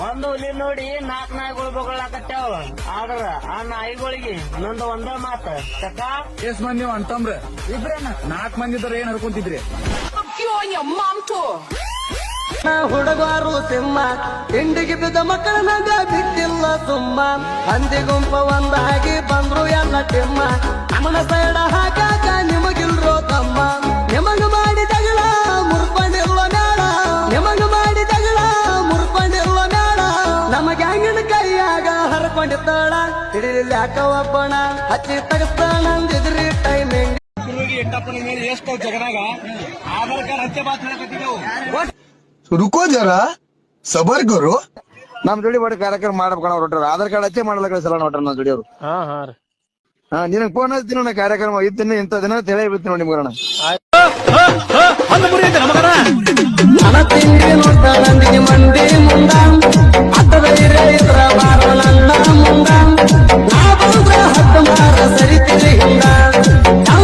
ಒಂದು ಹುಲಿ ನೋಡಿ ನಾಲ್ಕು ನಾಯಿಗಳು ಬಗಳಾಕತ್ಯಾವ. ಆದ್ರ ಆ ನಾಯಿಗಳಿಗೆ ಇನ್ನೊಂದು ಒಂದ ಮಾತ ಚಕ್ಕ. ಎಷ್ಟ್ ಮಂದಿ ನೀವು ಅಂತಂಬ್ರ? ಇಬ್ರೇನ? 4 ಮಂದಿ ಇದ್ರ ಏನ್ ಹರ್ಕೊಂತಿದ್ರಿ? ಹುಡುಗಾರು ಸಿಂಹ ಹಿಂಡಿಗೆ ಬಿದ್ದ ಮಕ್ಕಳನಾಗ ಬಿಟ್ಟಿಲ್ಲ ಸುಮ್ಮ. ಹಂದಿ ಗುಂಪ ಒಂದಾಗಿ ಬಂದ್ರು ಎಲ್ಲ ತಿಮ್ಮ. ನಮ್ಮನ ಸೈಡ ಹಾಕಾಕ ನಿಮಗಿಲ್ರೋ ತಮ್ಮ. ನಿಮಗ ಮಾಡಿ ತಗಳ ಮುರ್ಕೊಂಡಿಲ್ವ ಮೇಳ. ನಿಮಗ ಮಾಡಿ ತಗಳ ಮುರ್ಕೊಂಡಿಲ್ವ ಮೇಳ. ನಮ್ಮ ಗ್ಯಾಂಗಿನ ಕೈಯಾಗ ಹರ್ಕೊಂಡಿದ್ದಾಳ. ಹಿಡಿಲಿಲ್ಲ ಯಾಕ ಒಬ್ಬಣ ಹಚ್ಚಿ ತಗಸ್ತಾನಂದಿದ್ರಿ ಟೈಮಿಂಗ್. ಎಂಟಪ್ಪನ ಮೇಲೆ ಎಷ್ಟು ಜಗನಾಗ ಆಧಾರ್ ಕಾರ್ಡ್ ಹಚ್ಚೆ ಮಾತು ಹೇಳಕತ್ತಿದ್ದೆವು. रुको जरा सबर करो. ನಮ್ ಜೋಡಿ ಬಡ ಕಾರ್ಯಕ್ರಮ ಮಾಡ್ಬೇಕಣ ಹೊರಟ್ರ. ಆಧಾರ್ ಕಾರ್ಡ್ ಹಚ್ಚೆ ಮಾಡಲ್ಲ ಸಲ ನೋಡ್ರ ನಮ್ ಜೋಡಿ ಅವ್ರು. ನಿನಗ್ ಫೋನ್ ಹಚ್ತೀನಿ ನಾ ಕಾರ್ಯಕ್ರಮ ಇದ್ದೀನಿ ಇಂತ ದಿನ ಹೇಳಿ ಬಿಡ್ತೀನಿ ನೋಡಿ ನಿಮ್ಗಣ. ತಿಂಡಿ ನೋಡ್ತಾಳ ಮಂದಿ ಮುಂದ